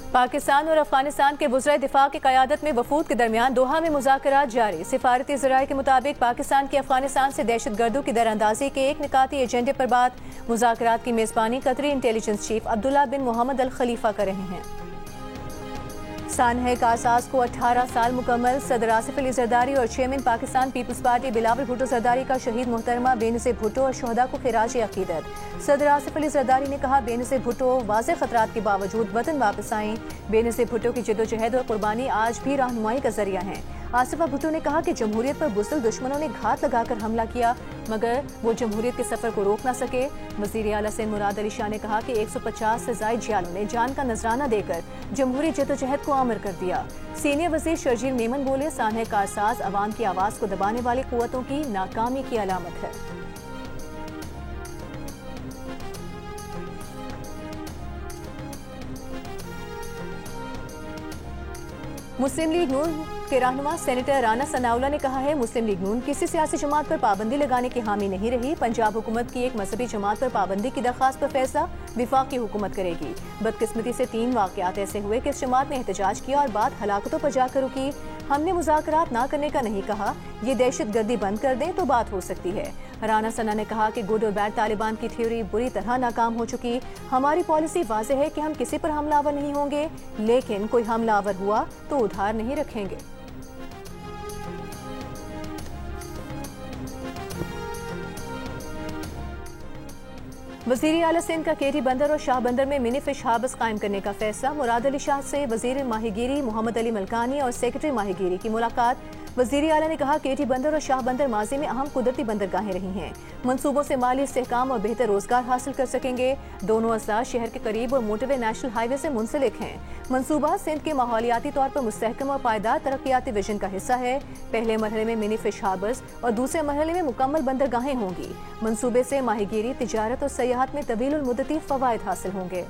पाकिस्तान और अफगानिस्तान के वज़ीर दिफा की क़यादत में वफूद के दरमियान दोहा में मुज़ाकरात जारी। सिफारती ज़राए के मुताबिक पाकिस्तान की अफगानिस्तान से दहशतगर्दों की दरअंदाजी के एक निकाती एजेंडे पर बात। मुज़ाकरात की मेज़बानी कतरी इंटेलिजेंस चीफ अब्दुल्ला बिन मोहम्मद अल खलीफा कर रहे हैं। सानह कारसाज को 18 साल मुकम्मल। सदर आसिफ अली जरदारी और चेयरमैन पाकिस्तान पीपल्स पार्टी बिलावल भुट्टो जरदारी का शहीद मोहतरमा बेनज़ीर भुट्टो और शहदा को खिराज अकीदत। सदर आसिफ अली जरदारी ने कहा, बेनज़ीर भुट्टो वाज़े खतरात के बावजूद वतन वापस आईं। बेनज़ीर भुट्टो की जद्दोजहद और कुर्बानी आज भी रहनुमाई का जरिया है। आसिफा भुट्टो ने कहा कि जमहूरियत पर बुज़दिल दुश्मनों ने घात लगाकर हमला किया, मगर वो जमहूरियत के सफर को रोक न सके। वज़ीर आला सिंध मुराद अली शाह ने कहा कि 150 से ज़ायद जियालों ने जान का नजराना देकर जमहूरी जद्दोजहद को आमर कर दिया। सीनियर वज़ीर शर्जील मेमन बोले, सानह कारसाज अवाम की आवाज़ को दबाने वाली कुव्वतों की नाकामी की अलामत है। मुस्लिम लीग नून के रहनुमा सेनेटर राना सनाउल्लाह ने कहा है, मुस्लिम लीग नून किसी सियासी जमात पर पाबंदी लगाने की हामी नहीं रही। पंजाब हुकूमत की एक मजहबी जमात पर पाबंदी की दरख्वास्त पर फैसला विफाकी हुकूमत करेगी। बदकिस्मती से 3 वाकयात ऐसे हुए कि इस जमात ने एहतजाज किया और बात हलाकतों पर जाकर रुकी। हमने मुज़ाकरात ना करने का नहीं कहा, ये दहशतगर्दी बंद कर दें तो बात हो सकती है। राना सना ने कहा कि गुड और बैड तालिबान की थ्योरी बुरी तरह नाकाम हो चुकी। हमारी पॉलिसी वाज़ेह है कि हम किसी पर हमलावर नहीं होंगे, लेकिन कोई हमलावर हुआ तो उधार नहीं रखेंगे। वज़ीर आला सिंध का केटी बंदर और शाह बंदर में मिनी फिश हार्बर्स कायम करने का फैसला। मुराद अली शाह से वज़ीर माहीगीरी मोहम्मद अली मलकानी और सेक्रेटरी माहीगीरी की मुलाकात। वज़ीर आला ने कहा, केटी बंदर और शाह बंदर माजी में अहम कुदरती बंदरगाहें रही हैं। मंसूबों से माली इस्तेहकाम और बेहतर रोजगार हासिल कर सकेंगे। दोनों अज़ला शहर के करीब और मोटरवे नेशनल हाईवे से मुंसलिक हैं। मंसूबा सिंध के माहौलियाती तौर पर मुस्तहकम और पायदार तरक्याती विजन का हिस्सा है। पहले मरहले में मिनी फिश हार्बर्स और दूसरे मरहले में मुकम्मल बंदरगाहें होंगी। मंसूबे से माहीगीरी, तिजारत और सयाहत में तवील मुद्दती फवायद हासिल होंगे।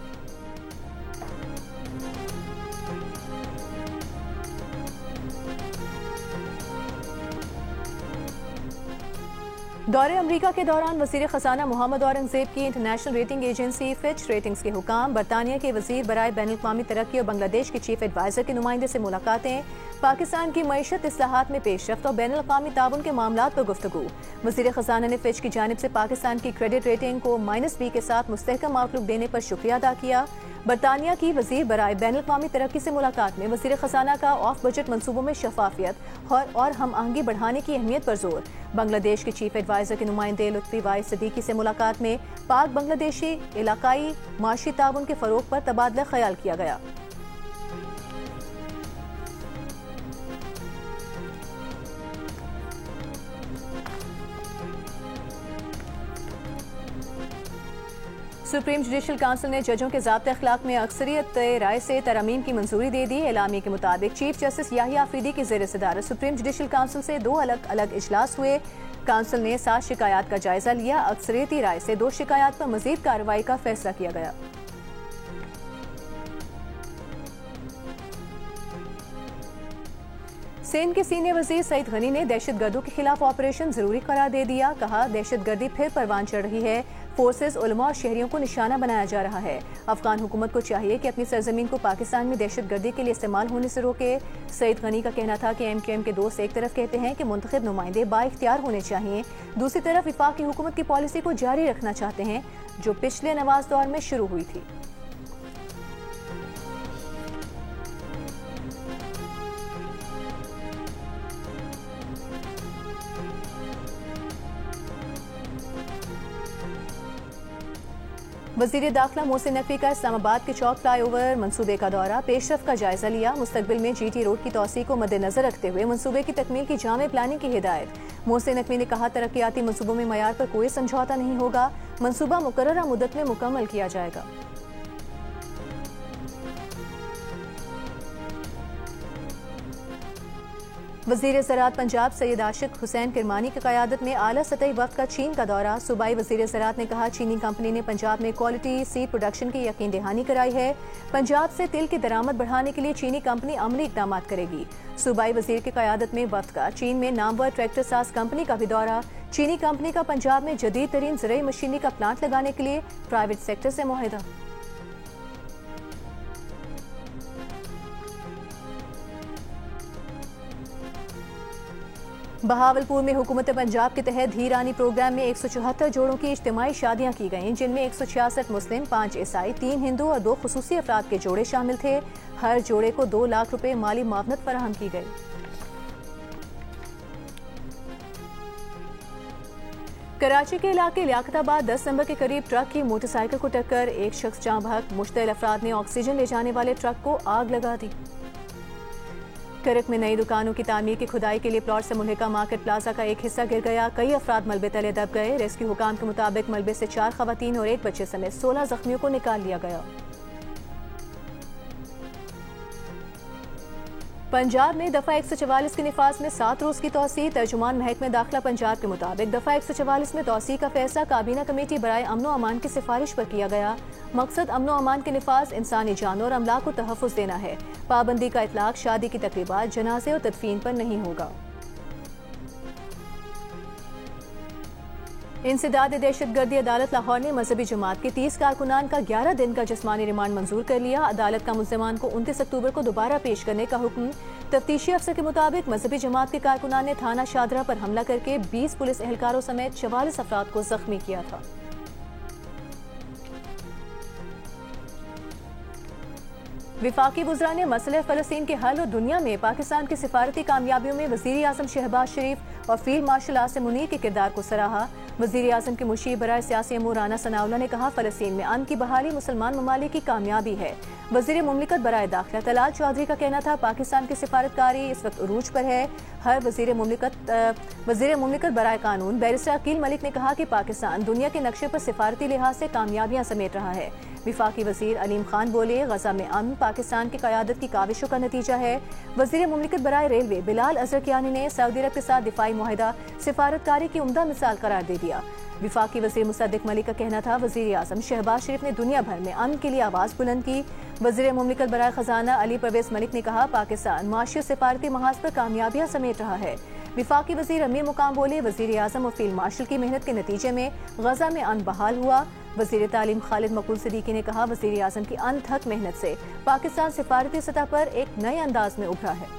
दौरे अमरीका के दौरान वज़ीर ख़ज़ाना मोहम्मद औरंगज़ेब की international rating agency Fitch ratings के हुकाम, बरतानिया के वज़ीर बराए बैनुल-अक़वामी तरक्की और बांग्लादेश के चीफ एडवाइज़र के नुमाइंदे से मुलाकातें। पाकिस्तान की मईशत इस्लाहात में पेशरफ्त और बैनुल-अक़वामी ताउन के मामलात पर गुफ्तगू। वज़ीर ख़ज़ाना ने फिच की जानिब से पाकिस्तान की क्रेडिट रेटिंग को -B के साथ मुस्तहकम आउटलुक देने पर शुक्रिया अदा किया। बरतानिया की वज़ीर बराए बैनुल-अक़वामी तरक्की से मुलाकात में वज़ीर ख़ज़ाना का ऑफ बजट मनसूबों में शफाफियत और हम आहंगी बढ़ाने की अहमियत पर जोर। बांग्लादेश के चीफ एडवाइज़र के नुमाइंदे लुत्फ़ी वाहिद सिद्दीकी से मुलाकात में पाक बांग्लादेशी इलाकाई माशी ताउन के फ़रोग़ पर तबादला ख्याल किया गया। सुप्रीम जुडिशल काउंसिल ने जजों के ज़ाब्ते अखलाक में अक्सरियत राय से तरमीम की मंजूरी दे दी। एलामिया के मुताबिक चीफ जस्टिस याहिया आफरीदी की ज़ेर सदारत सुप्रीम जुडिशल काउंसिल से 2 अलग अलग इजलास हुए। काउंसिल ने 7 शिकायत का जायजा लिया। अक्सरियती राय से 2 शिकायत पर मजीद कार्रवाई का फैसला किया गया। सिंध के सीनियर वज़ीर सईद गनी ने दहशतगर्दों के खिलाफ ऑपरेशन जरूरी करार दे दिया। कहा, दहशतगर्दी फिर परवान चढ़ रही है। फोर्सेस, उलमा और शहरियों को निशाना बनाया जा रहा है। अफगान हुकूमत को चाहिए कि अपनी सरजमीन को पाकिस्तान में दहशतगर्दी के लिए इस्तेमाल होने से रोके। सईद गनी का कहना था कि MQM के दोस्त एक तरफ कहते हैं कि मुंतखब नुमाइंदे बाइख्तियार होने चाहिए, दूसरी तरफ वफाकी हुकूमत की पॉलिसी को जारी रखना चाहते हैं जो पिछले नवाज दौर में शुरू हुई थी। वज़ीर दाखिला मोहसिन नकवी का इस्लामाबाद के चौक फ्लाईओवर मंसूबे का दौरा, पेशरफ का जायजा लिया। मुस्तकबिल में GT रोड की तौसीह को मद्देनजर रखते हुए मंसूबे की तकमील की जामे प्लानिंग की हिदायत। मोहसिन नकवी ने कहा, तरक्याती मंसूबों में मयार पर कोई समझौता नहीं होगा। मंसूबा मुकर्ररा मुद्दत में मुकम्मल किया जाएगा। वज़ीर ज़राअत पंजाब सैयद आशिक हुसैन किरमानी की क़यादत में आला सतही वफ़द का चीन का दौरा। सूबाई वज़ीर ज़राअत ने कहा, चीनी कंपनी ने पंजाब में क्वालिटी सीड प्रोडक्शन की यकीन दहानी कराई है। पंजाब से तिल की दरामद बढ़ाने के लिए चीनी कंपनी अमली इक़दाम करेगी। सूबाई वज़ीर की क़यादत में वफ़द का चीन में नामवर ट्रैक्टर साज कंपनी का भी दौरा। चीनी कंपनी का पंजाब में जदीद तरीन ज़रई मशीनरी का प्लांट लगाने के लिए प्राइवेट सेक्टर से मुआहिदा। बहावलपुर में हुकूमत पंजाब के तहत धीरानी प्रोग्राम में 174 जोड़ों की इज्तिमाई शादियां की गईं, जिनमें 166 मुस्लिम, 5 ईसाई, 3 हिंदू और 2 खुसूसी अफराद के जोड़े शामिल थे। हर जोड़े को 2 लाख रुपए माली मुआवनत फराहम की गई। कराची के इलाके लियाकताबाद 10 नंबर के करीब ट्रक की मोटरसाइकिल को टक्कर, एक शख्स जाँ बहक। मुश्तइल अफराद ने ऑक्सीजन ले जाने वाले ट्रक को आग लगा दी। करक में नई दुकानों की तामीर की खुदाई के लिए प्लॉट से मुल्हिका मार्केट प्लाजा का एक हिस्सा गिर गया। कई अफराद मलबे तले दब गए। रेस्क्यू हुकाम के मुताबिक मलबे से 4 खवातीन और 1 बच्चे समेत 16 जख्मियों को निकाल लिया गया। पंजाब में दफा 144 के निफाज में 7 रोज की तौसीह। तर्जुमान महकमा दाखिला पंजाब के मुताबिक दफा 144 में तौसीह का फैसला काबीना कमेटी बराए अमनो अमान की सिफारिश पर किया गया। मकसद अमनो अमान के निफाज इंसानी जानों और अमलाक को तहफ़्फ़ुज़ देना है। पाबंदी का इतलाक शादी की तकरीबात, जनाजे और तदफीन पर नहीं होगा। इंसदाद दहशतगर्दी अदालत लाहौर ने मजहबी जमात के 30 कारकुनान का 11 दिन का जिस्मानी रिमांड मंजूर कर लिया। अदालत का मुल्ज़िमान को 29 अक्टूबर को दोबारा पेश करने का हुक्म। तफ्तीशी अफसर के मुताबिक मजहबी जमात के कारकुनान ने थाना शादरा पर हमला करके 20 पुलिस एहलकारों समेत 44 अफराद को जख्मी किया था। विफाकी वुज़रा ने मसले फ़लस्तीन के हल और दुनिया में पाकिस्तान की सिफारती कामयाबियों में वज़ीर आज़म शहबाज शरीफ और फील्ड मार्शल आसिम मुनीर के किरदार को सराहा। वज़ीर आज़म के मुशीर बराए सियासी अमूर राना सनाउल्लाह ने कहा, फ़लस्तीन में अमन की बहाली मुसलमान ममालिक की कामयाबी है। वज़ीर मुमलिकत बराए दाखिला तलाल चौधरी का कहना था, पाकिस्तान की सिफारतकारी इस वक्त उरूज पर है। हर वज़ीर मुमलिकत बराए कानून बैरिस्टर अकील मलिक ने कहा कि पाकिस्तान दुनिया के नक्शे पर सिफारती लिहाज से कामयाबियां समेट रहा है। विफाकी वज़ीर अलीम खान बोले, गजा में अमन पाकिस्तान की क़यादत की काविशों का नतीजा है। वज़ीर मुमलिकत बराए रेलवे बिलाल अज़रकियानी ने सऊदी अरब के साथ दिफाई मुआहिदा सिफारतकारी की उम्दा मिसाल करार दे दिया। विफाकी वज़ीर मुसद्दिक मलिक का कहना था, वज़ीर आज़म शहबाज शरीफ ने दुनिया भर में अमन के लिए आवाज़ बुलंद की। वज़ीर मुमलिकत बराए खजाना अली परवेज़ मलिक ने कहा, पाकिस्तान माशी सिफारती महाज पर कामयाबियां समेट रहा है। विफाकी वज़ीर अमीर मुकाम बोले, वज़ीर आज़म और फील्ड मार्शल की मेहनत के नतीजे में गजा में अमन बहाल हुआ। वज़ीर तालीम खालिद मकबूल सिद्दीकी ने कहा, वज़ीर आज़म की अनथक मेहनत से पाकिस्तान सिफारती सतह पर एक नए अंदाज में उभरा है।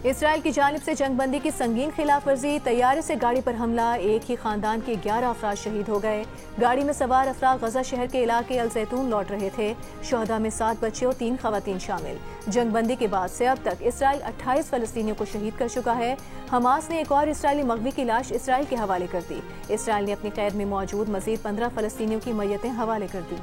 इसराइल की जानिब से जंगबंदी की संगीन खिलाफ वर्जी, तैयारे से गाड़ी पर हमला, एक ही खानदान के 11 अफराद शहीद हो गए। गाड़ी में सवार अफराद गजा शहर के इलाके अल जैतून लौट रहे थे। शुहदा में 7 बच्चे और 3 खवातीन शामिल। जंगबंदी के बाद से अब तक इसराइल 28 फलस्तीनियों को शहीद कर चुका है। हमास ने एक और इसराइली मगवी की लाश इसराइल के हवाले कर दी। इसराइल ने अपनी कैद में मौजूद मजीद 15 फलस्तीनियों की मैयतें हवाले कर दी।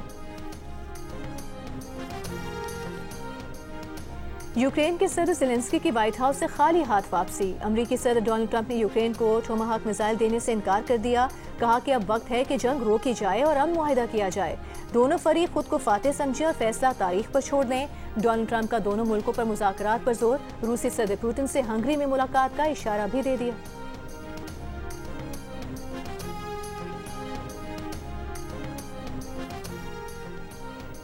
यूक्रेन के सदर ज़ेलेंस्की की व्हाइट हाउस से खाली हाथ वापसी। अमरीकी सदर डोनाल्ड ट्रंप ने यूक्रेन को टोमाहाक मिसाइल देने से इनकार कर दिया। कहा कि अब वक्त है कि जंग रोकी जाए और अमन मुआहिदा किया जाए। दोनों फरीक खुद को फातेह समझे और फैसला तारीख पर छोड़ दें। डोनाल्ड ट्रंप का दोनों मुल्कों पर मुज़ाकरात पर जोर। रूसी सदर पुतिन से हंगरी में मुलाकात का इशारा भी दे दिया।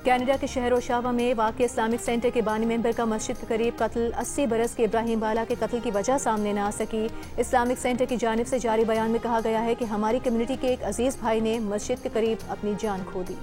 कनाडा के शहर ओशावा में वाक़ इस्लामिक सेंटर के बानी मेंबर का मस्जिद के करीब कत्ल। 80 बरस के इब्राहिम बाला के कत्ल की वजह सामने न आ सकी। इस्लामिक सेंटर की जानिब से जारी बयान में कहा गया है कि हमारी कम्युनिटी के एक अजीज भाई ने मस्जिद के करीब अपनी जान खो दी।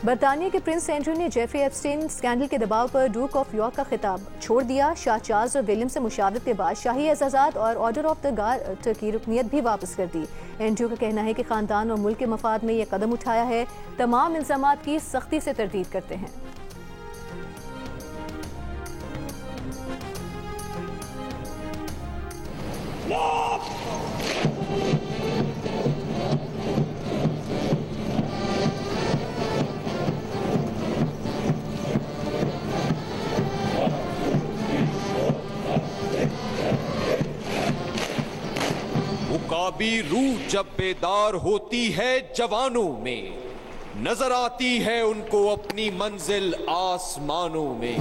बरतानिया के प्रिंस एंड्रू ने जेफरी एप्स्टीन स्कैंडल के दबाव पर डूक ऑफ यॉर्क का खिताब छोड़ दिया। शाह चार्ल्स और विलियम से मुशावरत के बाद शाही एजाज़ात और ऑर्डर ऑफ द गार्टर की रुकनियत भी वापस कर दी। एंड्रू का कहना है कि खानदान और मुल्क के मफाद में यह कदम उठाया है। तमाम इल्ज़ामात की सख्ती से तरदीद करते हैं। मुकाबी रूह जब बेदार होती है जवानों में, नजर आती है उनको अपनी मंजिल आसमानों में।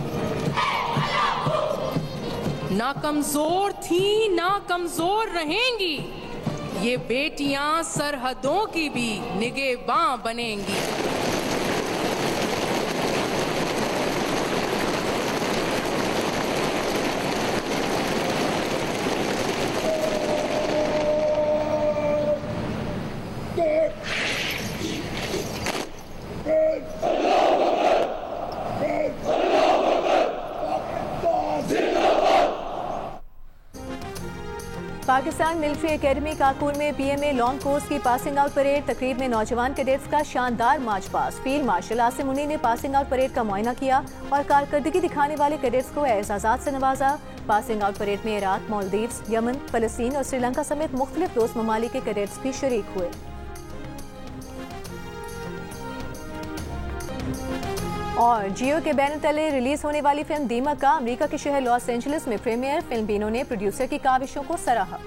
ना कमजोर थी ना कमजोर रहेंगी, ये बेटियां सरहदों की भी निगहबां बनेंगी। पाकिस्तान मिलिट्री एकेडमी काकूर में पीएमए लॉन्ग कोर्स की पासिंग आउट परेड। तकरीब में नौजवान कैडेट्स का शानदार मार्च पास। फील्ड मार्शल आसिम मुनी ने पासिंग आउट परेड का मुआयना किया और कारकर्दगी दिखाने वाले कैडेट्स को एजाज़ात से नवाजा। पासिंग आउट परेड में इराक, मालदीव्स, यमन, फलस्तीन और श्रीलंका समेत मुख्तलिफ दोस्त ममालिक के कैडेट्स भी शरीक हुए। और जियो के बैनर तले रिलीज होने वाली फिल्म दीमक का अमेरिका के शहर लॉस एंजलिस में प्रीमियर। फिल्म बीनों ने प्रोड्यूसर की काविशों को सराहा।